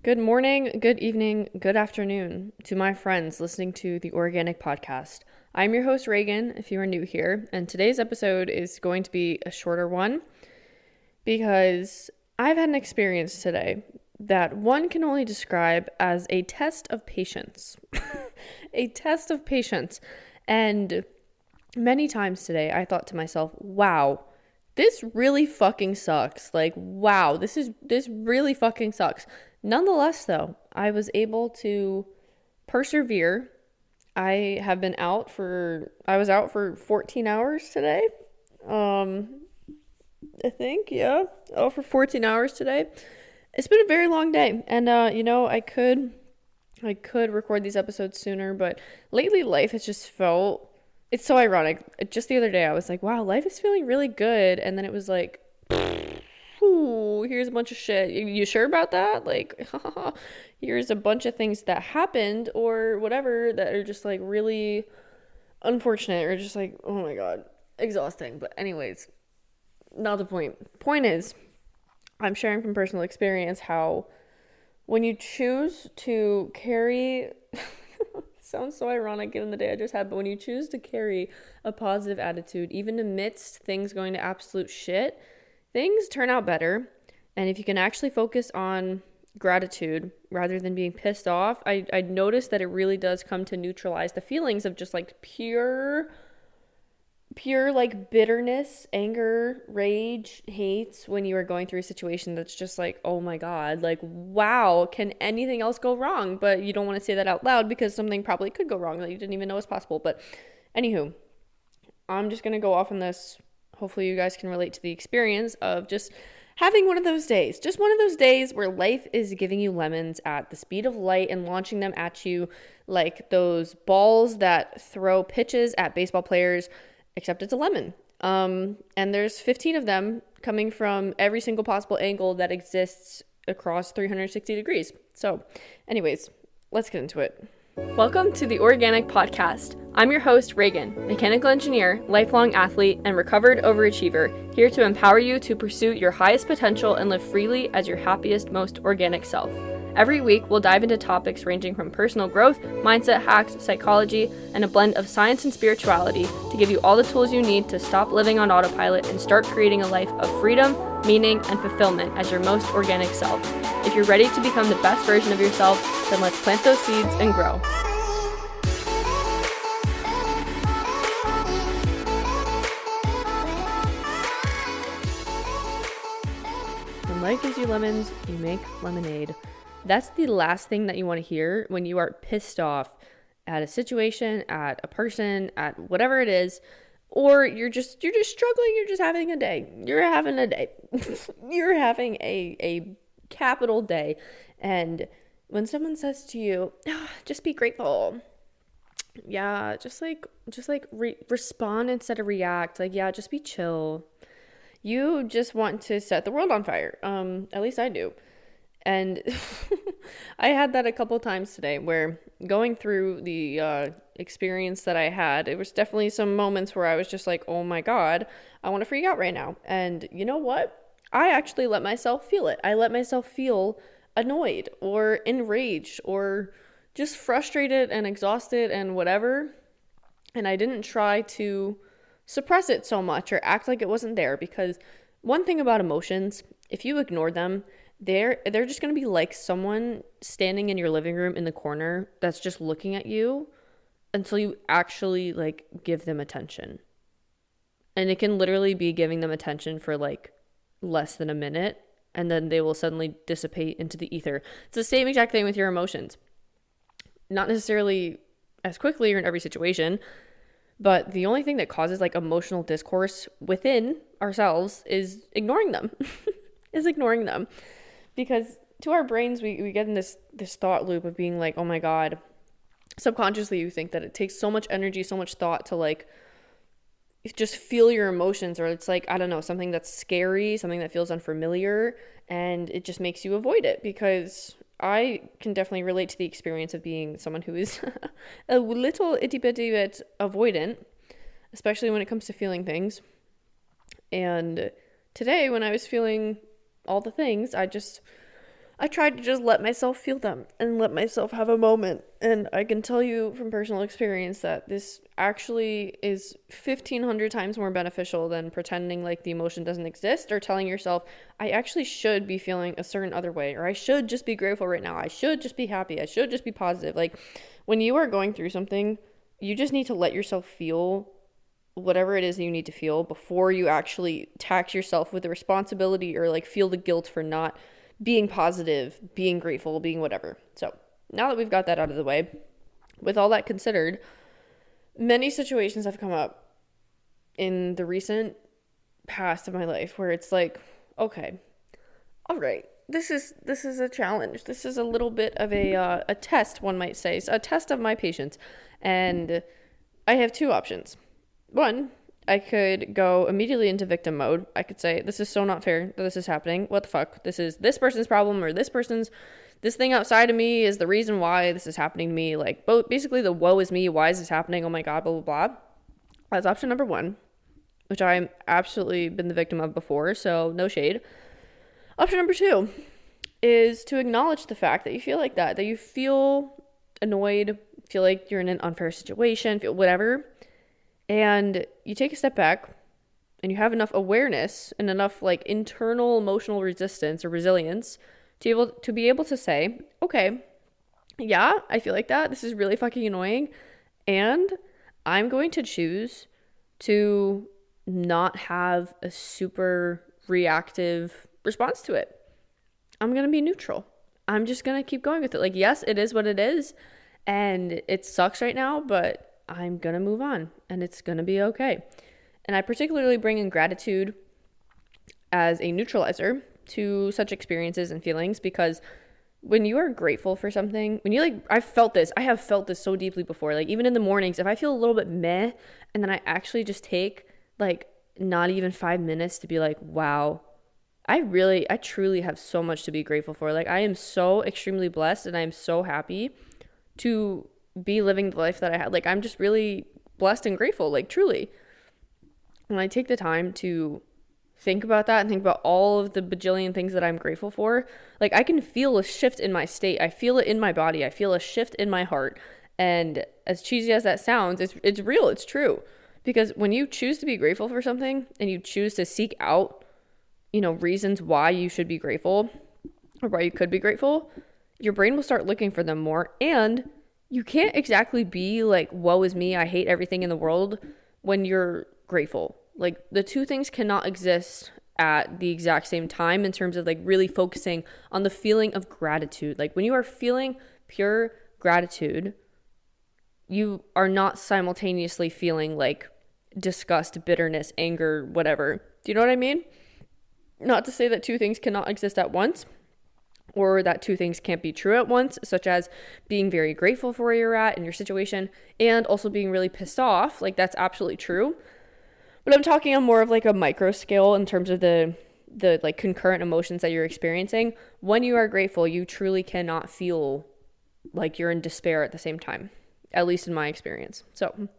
Good morning, good evening, good afternoon to my friends listening to the Oreaganic podcast. I'm your host, Reagan, if you are new here, and today's episode is going to be a shorter one because I've had an experience today that one can only describe as a test of patience. A test of patience. And many times today, I thought to myself, wow, this really fucking sucks. Like, wow, this really fucking sucks. Nonetheless, though, I was able to persevere. I was out for 14 hours today. I think, yeah. For 14 hours today. It's been a very long day. And, I could record these episodes sooner, but lately life has just it's so ironic. Just the other day, I was like, wow, life is feeling really good. And then it was like, ooh, here's a bunch of shit. You sure about that? Like, here's a bunch of things that happened or whatever that are just like really unfortunate or just like, oh my God, exhausting. But anyways, not the point. Point is, I'm sharing from personal experience how when you choose to carry, sounds so ironic given the day I just had, but when you choose to carry a positive attitude, even amidst things going to absolute shit, things turn out better. And if you can actually focus on gratitude rather than being pissed off, I noticed that it really does come to neutralize the feelings of just like pure like bitterness, anger, rage, hate when you are going through a situation that's just like, oh my God, like, wow, can anything else go wrong? But you don't want to say that out loud because something probably could go wrong that you didn't even know was possible. But anywho, I'm just going to go off on this. Hopefully you guys can relate to the experience of just having one of those days. Just one of those days where life is giving you lemons at the speed of light and launching them at you like those balls that throw pitches at baseball players, except it's a lemon. And there's 15 of them coming from every single possible angle that exists across 360 degrees. So anyways, let's get into it. Welcome to the Oreaganic podcast. I'm your host, Reagan, mechanical engineer, lifelong athlete, and recovered overachiever, here to empower you to pursue your highest potential and live freely as your happiest, most organic self. Every week, we'll dive into topics ranging from personal growth, mindset hacks, psychology, and a blend of science and spirituality to give you all the tools you need to stop living on autopilot and start creating a life of freedom, meaning, and fulfillment as your most organic self. If you're ready to become the best version of yourself, then let's plant those seeds and grow. When life gives you lemons, you make lemonade. That's the last thing that you want to hear when you are pissed off at a situation, at a person, at whatever it is, or you're just struggling, you're just having a day. You're having a day. You're having a capital day. And when someone says to you, just be grateful. Yeah, respond instead of react. Like, yeah, just be chill. You just want to set the world on fire. At least I do. And I had that a couple times today where going through the experience that I had, it was definitely some moments where I was just like, oh my God, I want to freak out right now. And you know what? I actually let myself feel it. I let myself feel annoyed or enraged or just frustrated and exhausted and whatever. And I didn't try to suppress it so much or act like it wasn't there, because one thing about emotions, if you ignore them, they're just going to be like someone standing in your living room in the corner that's just looking at you until you actually like give them attention. And it can literally be giving them attention for like less than a minute, and then they will suddenly dissipate into the ether. It's the same exact thing with your emotions. Not necessarily as quickly or in every situation, but the only thing that causes like emotional discourse within ourselves is ignoring them. Because to our brains, we get in this thought loop of being like, oh my God, subconsciously you think that it takes so much energy, so much thought to like just feel your emotions, or it's like, I don't know, something that's scary, something that feels unfamiliar, and it just makes you avoid it. Because I can definitely relate to the experience of being someone who is a little itty bitty bit avoidant, especially when it comes to feeling things. And today when I was feeling all the things, I I tried to just let myself feel them and let myself have a moment. And I can tell you from personal experience that this actually is 1,500 times more beneficial than pretending like the emotion doesn't exist or telling yourself, I actually should be feeling a certain other way, or I should just be grateful right now. I should just be happy. I should just be positive. Like when you are going through something, you just need to let yourself feel whatever it is that you need to feel before you actually tax yourself with the responsibility or like feel the guilt for not being positive, being grateful, being whatever. So now that we've got that out of the way, with all that considered, many situations have come up in the recent past of my life where it's like, okay, all right, this is a challenge. This is a little bit of a test, one might say, a test of my patience. And I have two options. One, I could go immediately into victim mode. I could say, this is so not fair that this is happening. What the fuck? This is this person's problem, or this thing outside of me is the reason why this is happening to me. Like, basically the woe is me. Why is this happening? Oh my God, blah, blah, blah. That's option number one, which I'm absolutely been the victim of before, so no shade. Option number two is to acknowledge the fact that you feel like that you feel annoyed, feel like you're in an unfair situation, feel whatever. And you take a step back and you have enough awareness and enough like internal emotional resistance or resilience to be able to say, okay, yeah, I feel like that. This is really fucking annoying. And I'm going to choose to not have a super reactive response to it. I'm going to be neutral. I'm just going to keep going with it. Like, yes, it is what it is. And it sucks right now, but I'm going to move on and it's going to be okay. And I particularly bring in gratitude as a neutralizer to such experiences and feelings, because when you are grateful for something, when you like, I have felt this so deeply before, like even in the mornings, if I feel a little bit meh, and then I actually just take like not even 5 minutes to be like, wow, I truly have so much to be grateful for. Like I am so extremely blessed and I am so happy to be living the life that I had. Like I'm just really blessed and grateful, like truly. When I take the time to think about that and think about all of the bajillion things that I'm grateful for, like I can feel a shift in my state. I feel it in my body. I feel a shift in my heart. And as cheesy as that sounds, it's real, it's true. Because when you choose to be grateful for something and you choose to seek out, reasons why you should be grateful or why you could be grateful, your brain will start looking for them more. And you can't exactly be like, woe is me, I hate everything in the world when you're grateful. Like the two things cannot exist at the exact same time in terms of like really focusing on the feeling of gratitude. Like when you are feeling pure gratitude, you are not simultaneously feeling like disgust, bitterness, anger, whatever. Do you know what I mean? Not to say that two things cannot exist at once, or that two things can't be true at once, such as being very grateful for where you're at in your situation and also being really pissed off. Like that's absolutely true. But I'm talking on more of like a micro scale in terms of the like concurrent emotions that you're experiencing. When you are grateful, you truly cannot feel like you're in despair at the same time, at least in my experience. So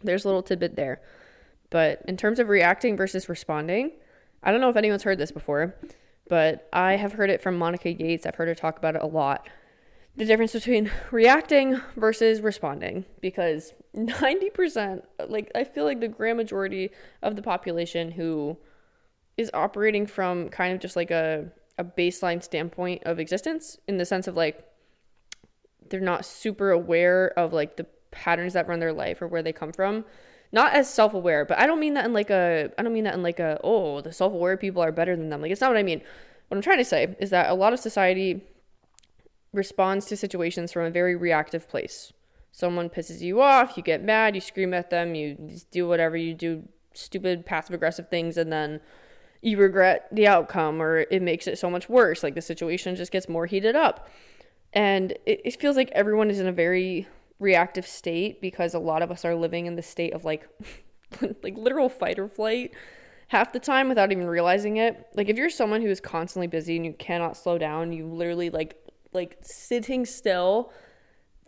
there's a little tidbit there. But in terms of reacting versus responding, I don't know if anyone's heard this before, but I have heard it from Monica Yates. I've heard her talk about it a lot. The difference between reacting versus responding, because 90%, like I feel like the grand majority of the population who is operating from kind of just like a baseline standpoint of existence, in the sense of like they're not super aware of like the patterns that run their life or where they come from. Not as self-aware, but I don't mean that in like oh, the self-aware people are better than them. Like it's not what I mean. What I'm trying to say is that a lot of society responds to situations from a very reactive place. Someone pisses you off, you get mad, you scream at them, you do whatever, you do stupid passive aggressive things, and then you regret the outcome, or it makes it so much worse. Like the situation just gets more heated up. And it feels like everyone is in a very reactive state because a lot of us are living in the state of like like literal fight or flight half the time without even realizing it. Like if you're someone who is constantly busy and you cannot slow down, you literally like sitting still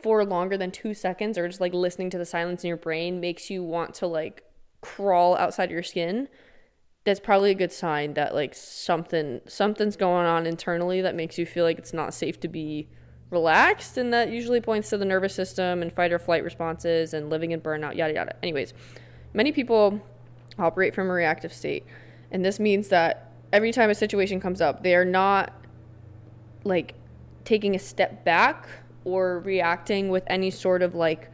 for longer than 2 seconds or just like listening to the silence in your brain makes you want to like crawl outside your skin. that's probably a good sign that like something's going on internally that makes you feel like it's not safe to be relaxed, and that usually points to the nervous system and fight or flight responses and living in burnout, yada yada. Anyways, many people operate from a reactive state, and this means that every time a situation comes up, they are not like taking a step back or reacting with any sort of like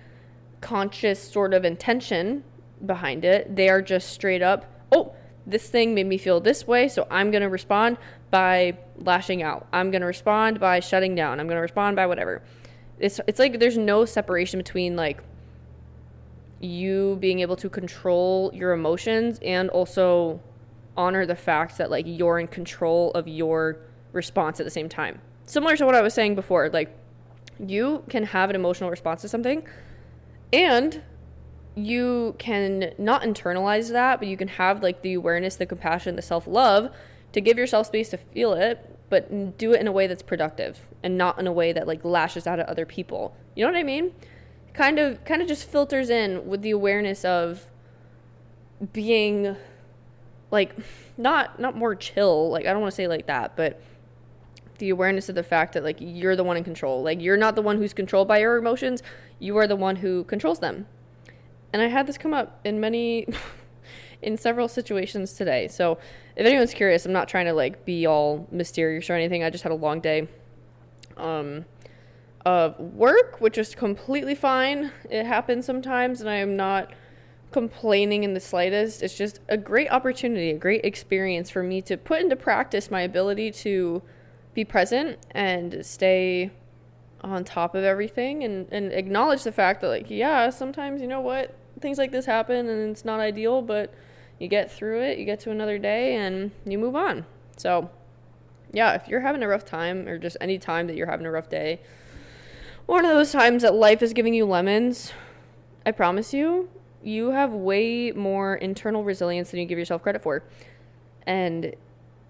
conscious sort of intention behind it. They are just straight up, oh, this thing made me feel this way, so I'm going to respond by lashing out. I'm going to respond by shutting down. I'm going to respond by whatever. It's like there's no separation between like you being able to control your emotions and also honor the fact that like you're in control of your response at the same time. Similar to what I was saying before, like you can have an emotional response to something and you can not internalize that, but you can have like the awareness, the compassion, the self-love to give yourself space to feel it, but do it in a way that's productive and not in a way that like lashes out at other people. You know what I mean? Kind of just filters in with the awareness of being like not more chill, like I don't want to say like that, but the awareness of the fact that like you're the one in control. Like you're not the one who's controlled by your emotions, you are the one who controls them. And I had this come up in in several situations today. So if anyone's curious, I'm not trying to like be all mysterious or anything. I just had a long day of work, which is completely fine. It happens sometimes, and I am not complaining in the slightest. It's just a great opportunity, a great experience for me to put into practice my ability to be present and stay on top of everything and acknowledge the fact that like, yeah, sometimes, you know what, things like this happen and it's not ideal, but you get through it, you get to another day and you move on. So yeah, if you're having a rough time or just any time that you're having a rough day, one of those times that life is giving you lemons, I promise you, you have way more internal resilience than you give yourself credit for. And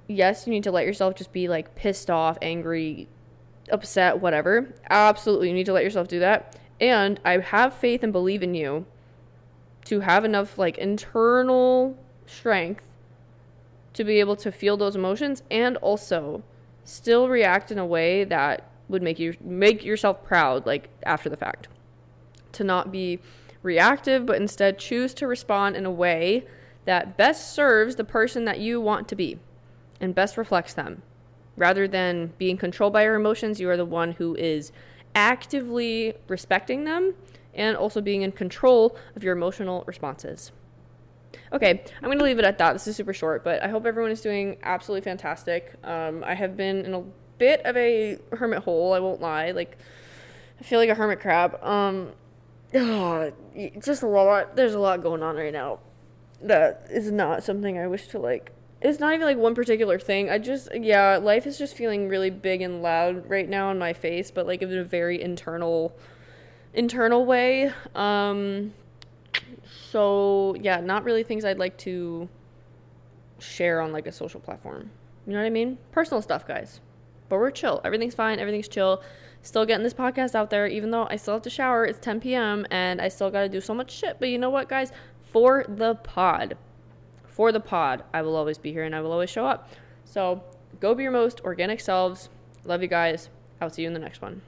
yes, you need to let yourself just be like pissed off, angry, upset, whatever. Absolutely, you need to let yourself do that. And I have faith and believe in you to have enough like internal strength to be able to feel those emotions and also still react in a way that would make yourself proud, like after the fact. To not be reactive, but instead choose to respond in a way that best serves the person that you want to be and best reflects them. Rather than being controlled by your emotions, you are the one who is actively respecting them and also being in control of your emotional responses. Okay, I'm going to leave it at that. This is super short, but I hope everyone is doing absolutely fantastic. I have been in a bit of a hermit hole, I won't lie. Like, I feel like a hermit crab. Just a lot. There's a lot going on right now. That is not something I wish to like. It's not even like one particular thing. Life is just feeling really big and loud right now in my face, but like in a very internal way. So yeah, not really things I'd like to share on like a social platform. You know what I mean? Personal stuff, guys. But we're chill. Everything's fine. Everything's chill. Still getting this podcast out there, even though I still have to shower. It's 10 p.m. and I still got to do so much shit. But you know what, guys? For the pod, I will always be here and I will always show up. So go be your most organic selves. Love you guys. I'll see you in the next one.